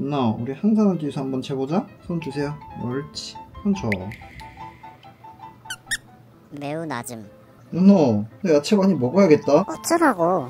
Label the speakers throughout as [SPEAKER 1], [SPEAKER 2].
[SPEAKER 1] 누나, 우리 항산화 지수 한번 재보자. 손 주세요. 옳지. 손 줘.
[SPEAKER 2] 매우 낮음.
[SPEAKER 1] 누나, 나 야채 많이 먹어야겠다.
[SPEAKER 2] 어쩌라고.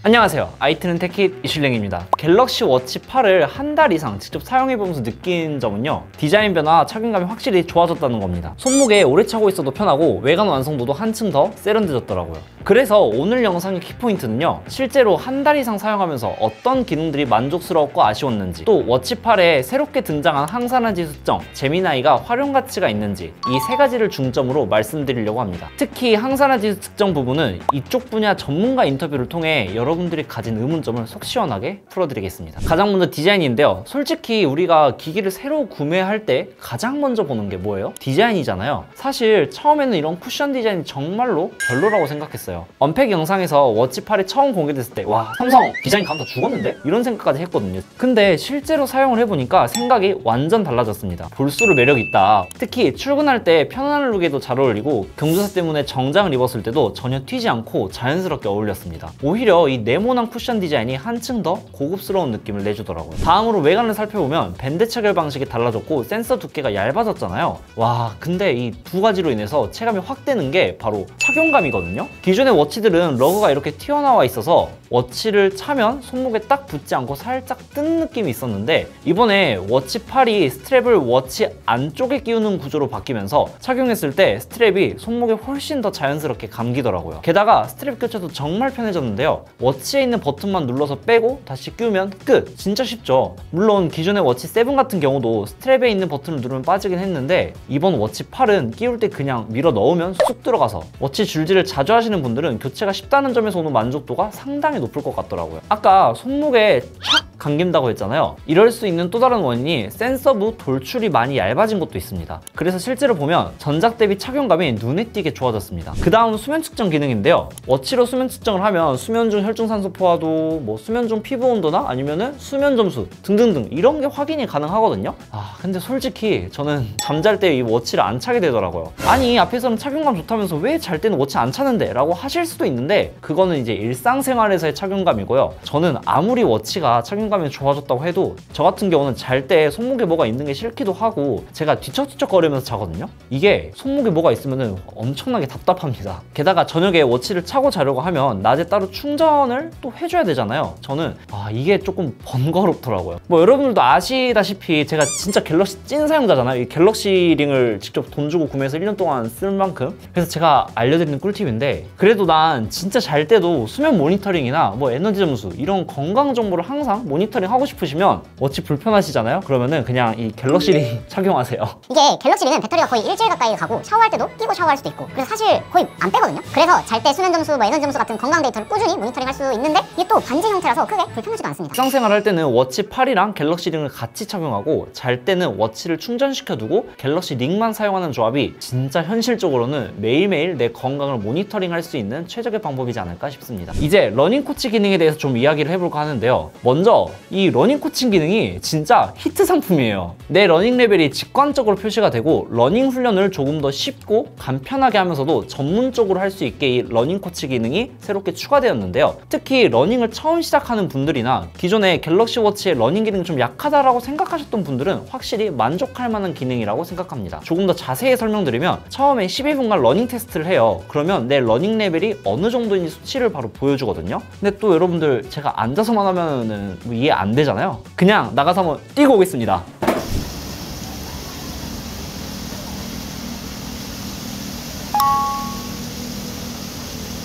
[SPEAKER 3] 안녕하세요. 아이트는 테킷 이슐랭입니다. 갤럭시 워치 8을 한 달 이상 직접 사용해보면서 느낀 점은요, 디자인 변화, 착용감이 확실히 좋아졌다는 겁니다. 손목에 오래 차고 있어도 편하고 외관 완성도도 한층 더 세련돼졌더라고요. 그래서 오늘 영상의 키포인트는요, 실제로 한 달 이상 사용하면서 어떤 기능들이 만족스러웠고 아쉬웠는지, 또 워치 8에 새롭게 등장한 항산화지수 측정, 제미나이가 활용 가치가 있는지, 이 세 가지를 중점으로 말씀드리려고 합니다. 특히 항산화지수 측정 부분은 이쪽 분야 전문가 인터뷰를 통해 여러분들이 가진 의문점을 속 시원하게 풀어드리겠습니다. 가장 먼저 디자인인데요. 솔직히 우리가 기기를 새로 구매할 때 가장 먼저 보는 게 뭐예요? 디자인이잖아요. 사실 처음에는 이런 쿠션 디자인이 정말로 별로라고 생각했어요. 언팩 영상에서 워치 8이 처음 공개됐을 때 와, 삼성 디자인 감다 죽었는데? 이런 생각까지 했거든요. 근데 실제로 사용을 해보니까 생각이 완전 달라졌습니다. 볼수록 매력있다. 특히 출근할 때 편안한 룩에도 잘 어울리고 경조사 때문에 정장을 입었을 때도 전혀 튀지 않고 자연스럽게 어울렸습니다. 오히려 이 네모난 쿠션 디자인이 한층 더 고급스러운 느낌을 내주더라고요. 다음으로 외관을 살펴보면 밴드 체결 방식이 달라졌고 센서 두께가 얇아졌잖아요. 와, 근데 이 두 가지로 인해서 체감이 확 되는 게 바로 착용감이거든요. 기존의 워치들은 러그가 이렇게 튀어나와 있어서 워치를 차면 손목에 딱 붙지 않고 살짝 뜬 느낌이 있었는데, 이번에 워치 8이 스트랩을 워치 안쪽에 끼우는 구조로 바뀌면서 착용했을 때 스트랩이 손목에 훨씬 더 자연스럽게 감기더라고요. 게다가 스트랩 교체도 정말 편해졌는데요. 워치에 있는 버튼만 눌러서 빼고 다시 끼우면 끝! 진짜 쉽죠? 물론 기존의 워치 7 같은 경우도 스트랩에 있는 버튼을 누르면 빠지긴 했는데, 이번 워치 8은 끼울 때 그냥 밀어 넣으면 쑥 들어가서 워치 줄질을 자주 하시는 분들은 교체가 쉽다는 점에서 오는 만족도가 상당히 높을 것 같더라고요. 아까 손목에 촥 감긴다고 했잖아요. 이럴 수 있는 또 다른 원인이 센서부 돌출이 많이 얇아진 것도 있습니다. 그래서 실제로 보면 전작 대비 착용감이 눈에 띄게 좋아졌습니다. 그 다음 수면 측정 기능인데요. 워치로 수면 측정을 하면 수면 중 혈중산소 포화도, 뭐 수면 중 피부 온도나 아니면은 수면 점수 등등등 이런 게 확인이 가능하거든요. 근데 솔직히 저는 잠잘 때 이 워치를 안 차게 되더라고요. 아니, 앞에서는 착용감 좋다면서 왜 잘 때는 워치 안 차는데? 라고 하실 수도 있는데, 그거는 이제 일상생활에서의 착용감이고요. 저는 아무리 워치가 착용감이 좋아졌다고 해도 저 같은 경우는 잘 때 손목에 뭐가 있는 게 싫기도 하고 제가 뒤척뒤척거리면서 자거든요. 이게 손목에 뭐가 있으면 엄청나게 답답합니다. 게다가 저녁에 워치를 차고 자려고 하면 낮에 따로 충전을 또 해줘야 되잖아요. 저는 이게 조금 번거롭더라고요. 뭐 여러분들도 아시다시피 제가 진짜 갤럭시 찐 사용자잖아요. 이 갤럭시 링을 직접 돈 주고 구매해서 1년 동안 쓸 만큼. 그래서 제가 알려드리는 꿀팁인데, 그래도 난 진짜 잘 때도 수면 모니터링이나 뭐 에너지 점수 이런 건강 정보를 항상 모니터링 하고 싶으시면 워치 불편하시잖아요. 그러면은 그냥 이 갤럭시 링 착용하세요.
[SPEAKER 2] 이게 갤럭시 링은 배터리가 거의 일주일 가까이 가고 샤워할 때도 끼고 샤워할 수도 있고, 그래서 사실 거의 안 빼거든요. 그래서 잘 때 수면 점수, 뭐 에너지 점수 같은 건강 데이터를 꾸준히 모니터링 할 수 있는데, 이게 또 반지 형태라서 크게 불편하지도 않습니다.
[SPEAKER 3] 일상생활 할 때는 워치 8이랑 갤럭시 링을 같이 착용하고, 잘 때는 워치를 충전시켜두고 갤럭시 링만 사용하는 조합이 진짜 현실적으로는 매일매일 내 건강을 모니터링 할 수 있는 최적의 방법이지 않을까 싶습니다. 이제 러닝 코치 기능에 대해서 좀 이야기를 해볼까 하는데요. 먼저 이 러닝 코칭 기능이 진짜 히트 상품이에요. 내 러닝 레벨이 직관적으로 표시가 되고, 러닝 훈련을 조금 더 쉽고 간편하게 하면서도 전문적으로 할 수 있게 이 러닝 코치 기능이 새롭게 추가되었는데요. 특히 러닝을 처음 시작하는 분들이나 기존에 갤럭시 워치의 러닝 기능이 좀 약하다라고 생각하셨던 분들은 확실히 만족할 만한 기능이라고 생각합니다. 조금 더 자세히 설명드리면, 처음에 12분간 러닝 테스트를 해요. 그러면 내 러닝 레벨이 어느 정도인지 수치를 바로 보여주거든요. 근데 또 여러분들 제가 앉아서만 하면은 뭐 이해 안 되잖아요. 그냥 나가서 한번 뛰고 오겠습니다.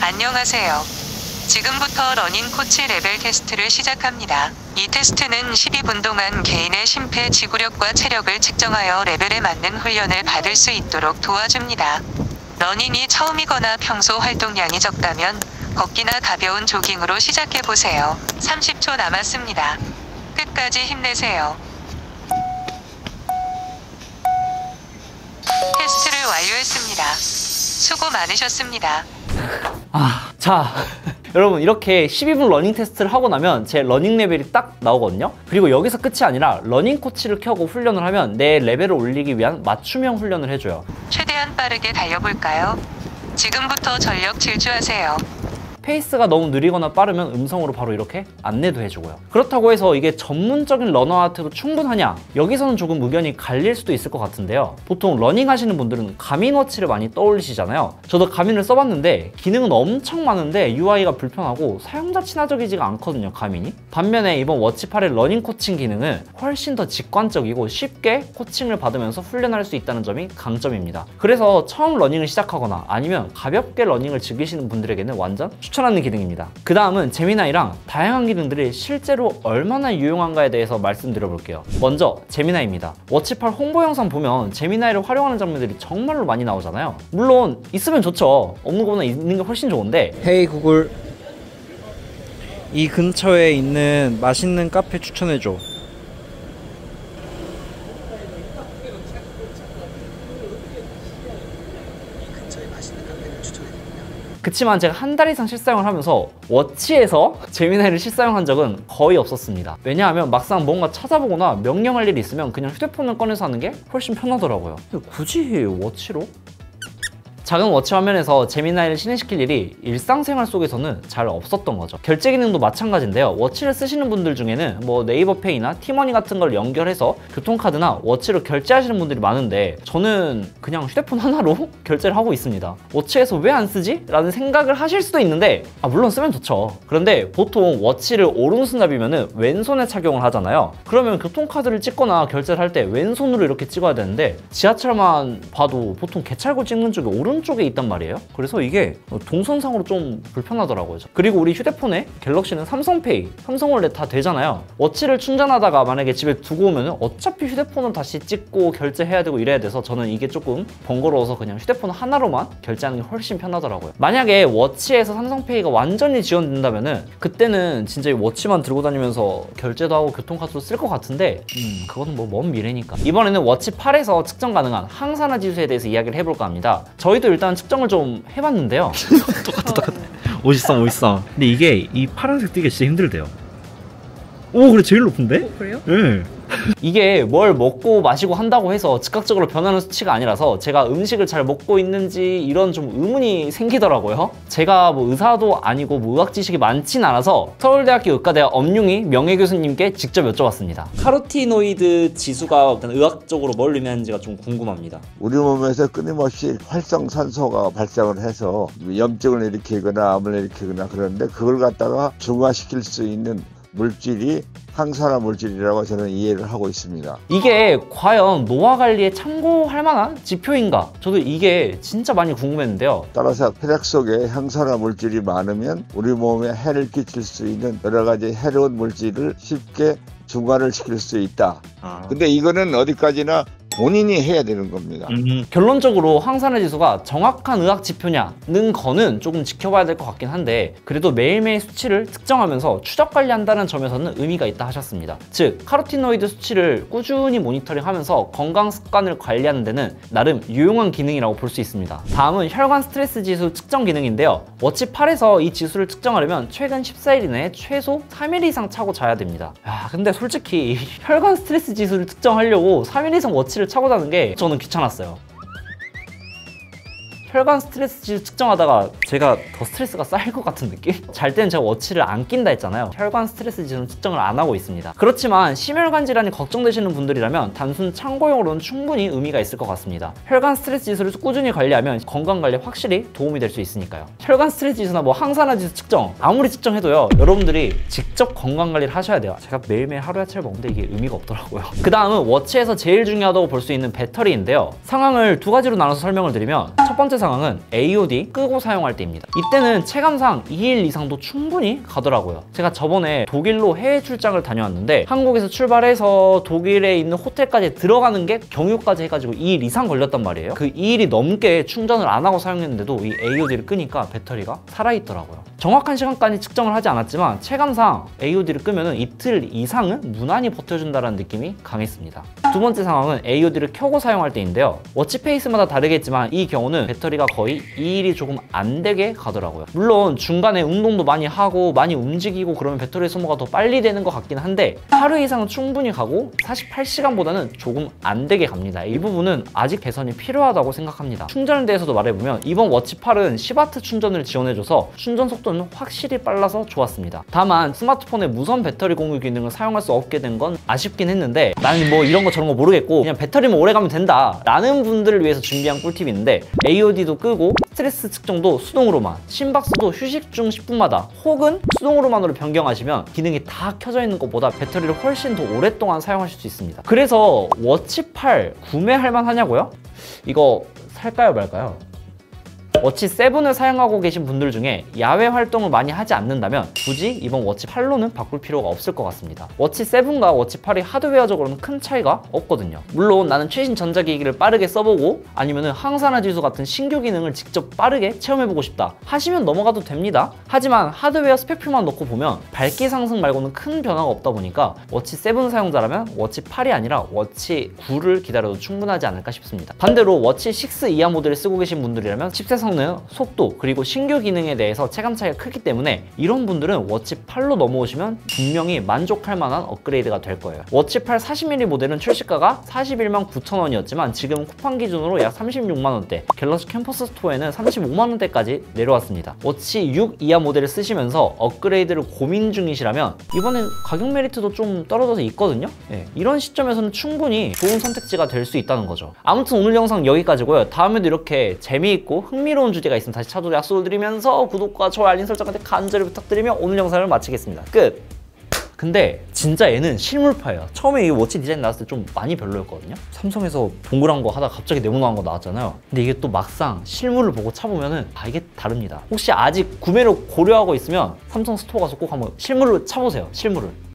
[SPEAKER 4] 안녕하세요. 지금부터 러닝 코치 레벨 테스트를 시작합니다. 이 테스트는 12분 동안 개인의 심폐 지구력과 체력을 측정하여 레벨에 맞는 훈련을 받을 수 있도록 도와줍니다. 러닝이 처음이거나 평소 활동량이 적다면 걷기나 가벼운 조깅으로 시작해보세요. 30초 남았습니다. 끝까지 힘내세요. 테스트를 완료했습니다. 수고 많으셨습니다.
[SPEAKER 3] 자, 여러분 이렇게 12분 러닝 테스트를 하고 나면 제 러닝 레벨이 딱 나오거든요. 그리고 여기서 끝이 아니라 러닝 코치를 켜고 훈련을 하면 내 레벨을 올리기 위한 맞춤형 훈련을 해줘요.
[SPEAKER 4] 최대한 빠르게 달려볼까요? 지금부터 전력 질주하세요.
[SPEAKER 3] 페이스가 너무 느리거나 빠르면 음성으로 바로 이렇게 안내도 해주고요. 그렇다고 해서 이게 전문적인 러너한테도 충분하냐? 여기서는 조금 의견이 갈릴 수도 있을 것 같은데요. 보통 러닝 하시는 분들은 가민워치를 많이 떠올리시잖아요. 저도 가민을 써봤는데 기능은 엄청 많은데 UI가 불편하고 사용자 친화적이지가 않거든요, 가민이. 반면에 이번 워치8의 러닝 코칭 기능은 훨씬 더 직관적이고 쉽게 코칭을 받으면서 훈련할 수 있다는 점이 강점입니다. 그래서 처음 러닝을 시작하거나 아니면 가볍게 러닝을 즐기시는 분들에게는 완전 추천하는 기능입니다. 그 다음은 제미나이랑 다양한 기능들이 실제로 얼마나 유용한가에 대해서 말씀드려볼게요. 먼저 제미나이입니다. 워치8 홍보 영상 보면 제미나이를 활용하는 장면들이 정말로 많이 나오잖아요. 물론 있으면 좋죠. 없는 거보다 있는 게 훨씬 좋은데,
[SPEAKER 1] 헤이 구글, 이 근처에 있는 맛있는 카페 추천해줘.
[SPEAKER 3] 그치만 제가 한 달 이상 실사용을 하면서 워치에서 제미나이를 실사용한 적은 거의 없었습니다. 왜냐하면 막상 뭔가 찾아보거나 명령할 일이 있으면 그냥 휴대폰을 꺼내서 하는 게 훨씬 편하더라고요. 굳이 워치로? 작은 워치 화면에서 제미나이를 실행시킬 일이 일상생활 속에서는 잘 없었던 거죠. 결제 기능도 마찬가지인데요. 워치를 쓰시는 분들 중에는 뭐 네이버페이나 티머니 같은 걸 연결해서 교통카드나 워치로 결제하시는 분들이 많은데 저는 그냥 휴대폰 하나로 결제를 하고 있습니다. 워치에서 왜 안 쓰지? 라는 생각을 하실 수도 있는데 물론 쓰면 좋죠. 그런데 보통 워치를 오른손잡이면 왼손에 착용을 하잖아요. 그러면 교통카드를 찍거나 결제를 할 때 왼손으로 이렇게 찍어야 되는데 지하철만 봐도 보통 개찰구 찍는 쪽이 오른쪽에 있단 말이에요. 그래서 이게 동선상으로 좀 불편하더라고요. 그리고 우리 휴대폰에 갤럭시는 삼성페이, 삼성월렛 다 되잖아요. 워치를 충전하다가 만약에 집에 두고 오면 어차피 휴대폰을 다시 찍고 결제해야 되고 이래야 돼서 저는 이게 조금 번거로워서 그냥 휴대폰 하나로만 결제하는 게 훨씬 편하더라고요. 만약에 워치에서 삼성페이가 완전히 지원된다면은 그때는 진짜 이 워치만 들고 다니면서 결제도 하고 교통카드도 쓸 것 같은데 그거는 뭐 먼 미래니까. 이번에는 워치8에서 측정 가능한 항산화 지수에 대해서 이야기를 해볼까 합니다. 저희도 일단 측정을 좀 해봤는데요. 똑같아. 53. 근데 이게 이 파란색 뜨기가 진짜 힘들대요. 오, 그래, 제일 높은데?
[SPEAKER 5] 그래요?
[SPEAKER 3] 네. 이게 뭘 먹고 마시고 한다고 해서 즉각적으로 변하는 수치가 아니라서 제가 음식을 잘 먹고 있는지 이런 좀 의문이 생기더라고요. 제가 뭐 의사도 아니고 뭐 의학 지식이 많진 않아서 서울대학교 의과대학 엄룡이 명예교수님께 직접 여쭤봤습니다. 카로티노이드 지수가 일단 의학적으로 뭘 의미하는지가 좀 궁금합니다.
[SPEAKER 6] 우리 몸에서 끊임없이 활성산소가 발생을 해서 염증을 일으키거나 암을 일으키거나 그러는데 그걸 갖다가 중화시킬 수 있는 물질이 항산화 물질이라고 저는 이해를 하고 있습니다.
[SPEAKER 3] 이게 과연 노화 관리에 참고할 만한 지표인가? 저도 이게 진짜 많이 궁금했는데요.
[SPEAKER 6] 따라서 혈액 속에 항산화 물질이 많으면 우리 몸에 해를 끼칠 수 있는 여러 가지 해로운 물질을 쉽게 중화를 시킬 수 있다. 근데 이거는 어디까지나 본인이 해야 되는 겁니다.
[SPEAKER 3] 결론적으로 항산화 지수가 정확한 의학 지표냐는 거는 조금 지켜봐야 될 것 같긴 한데 그래도 매일매일 수치를 측정하면서 추적 관리한다는 점에서는 의미가 있다 하셨습니다. 즉 카로티노이드 수치를 꾸준히 모니터링하면서 건강 습관을 관리하는 데는 나름 유용한 기능이라고 볼 수 있습니다. 다음은 혈관 스트레스 지수 측정 기능인데요. 워치8에서 이 지수를 측정하려면 최근 14일 이내에 최소 3일 이상 차고 자야 됩니다. 근데 솔직히 혈관 스트레스 지수를 측정하려고 3일 이상 워치를 차고 자는 게 저는 귀찮았어요. 혈관 스트레스 지수 측정하다가 제가 더 스트레스가 쌓일 것 같은 느낌? 잘 때는 제가 워치를 안 낀다 했잖아요. 혈관 스트레스 지수는 측정을 안 하고 있습니다. 그렇지만 심혈관 질환이 걱정되시는 분들이라면 단순 참고용으로는 충분히 의미가 있을 것 같습니다. 혈관 스트레스 지수를 꾸준히 관리하면 건강관리에 확실히 도움이 될 수 있으니까요. 혈관 스트레스 지수나 뭐 항산화 지수 측정 아무리 측정해도요 여러분들이 직접 건강관리를 하셔야 돼요. 제가 매일매일 하루 야채를 먹는데 이게 의미가 없더라고요. 그 다음은 워치에서 제일 중요하다고 볼 수 있는 배터리인데요. 상황을 두 가지로 나눠서 설명을 드리면 첫 번째 상황은 AOD 끄고 사용할 때입니다. 이때는 체감상 2일 이상도 충분히 가더라고요. 제가 저번에 독일로 해외 출장을 다녀왔는데 한국에서 출발해서 독일에 있는 호텔까지 들어가는 게 경유까지 해가지고 2일 이상 걸렸단 말이에요. 그 2일이 넘게 충전을 안 하고 사용했는데도 이 AOD를 끄니까 배터리가 살아있더라고요. 정확한 시간까지 측정을 하지 않았지만 체감상 AOD를 끄면 이틀 이상은 무난히 버텨준다는 느낌이 강했습니다. 두 번째 상황은 AOD를 켜고 사용할 때인데요. 워치페이스마다 다르겠지만 이 경우는 배터리 배터리가 거의 2일이 조금 안 되게 가더라고요. 물론 중간에 운동도 많이 하고 많이 움직이고 그러면 배터리 소모가 더 빨리 되는 것 같긴 한데 하루 이상은 충분히 가고 48시간보다는 조금 안 되게 갑니다. 이 부분은 아직 개선이 필요하다고 생각합니다. 충전에 대해서도 말해보면 이번 워치 8은 10W 충전을 지원해줘서 충전 속도는 확실히 빨라서 좋았습니다. 다만 스마트폰의 무선 배터리 공유 기능을 사용할 수 없게 된 건 아쉽긴 했는데 나는 뭐 이런 거 저런 거 모르겠고 그냥 배터리만 오래 가면 된다 라는 분들을 위해서 준비한 꿀팁이 있는데 AOD도 끄고 스트레스 측정도 수동으로만, 심박수도 휴식 중 10분마다 혹은 수동으로만으로 변경하시면 기능이 다 켜져 있는 것보다 배터리를 훨씬 더 오랫동안 사용하실 수 있습니다. 그래서 워치 8 구매할 만하냐고요? 이거 살까요 말까요? 워치 7을 사용하고 계신 분들 중에 야외 활동을 많이 하지 않는다면 굳이 이번 워치 8로는 바꿀 필요가 없을 것 같습니다. 워치 7과 워치 8이 하드웨어적으로는 큰 차이가 없거든요. 물론 나는 최신 전자기기를 빠르게 써보고 아니면 항산화 지수 같은 신규 기능을 직접 빠르게 체험해보고 싶다 하시면 넘어가도 됩니다. 하지만 하드웨어 스펙표만 놓고 보면 밝기 상승 말고는 큰 변화가 없다 보니까 워치 7 사용자라면 워치 8이 아니라 워치 9를 기다려도 충분하지 않을까 싶습니다. 반대로 워치 6 이하 모델을 쓰고 계신 분들이라면 칩셋 성능, 속도, 그리고 신규 기능에 대해서 체감 차이가 크기 때문에 이런 분들은 워치 8로 넘어오시면 분명히 만족할 만한 업그레이드가 될 거예요. 워치 8 40mm 모델은 출시가가 41만 9천 원이었지만 지금 쿠팡 기준으로 약 36만 원대, 갤럭시 캠퍼스 스토어에는 35만 원대까지 내려왔습니다. 워치 6 이하 모델을 쓰시면서 업그레이드를 고민 중이시라면 이번엔 가격 메리트도 좀 떨어져서 있거든요. 이런 시점에서는 충분히 좋은 선택지가 될 수 있다는 거죠. 아무튼 오늘 영상 여기까지고요. 다음에도 이렇게 재미있고 흥미로운 주제가 있으면 다시 찾아오도록 약속드리면서 구독과 좋아요, 알림 설정까지 간절히 부탁드리며 오늘 영상을 마치겠습니다. 끝! 근데 진짜 얘는 실물파예요. 처음에 이 워치 디자인 나왔을 때 좀 많이 별로였거든요. 삼성에서 동그란 거 하다가 갑자기 네모난 거 나왔잖아요. 근데 이게 또 막상 실물을 보고 차보면은 이게 다릅니다. 혹시 아직 구매를 고려하고 있으면 삼성 스토어 가서 꼭 한번 실물을 차보세요. 실물을.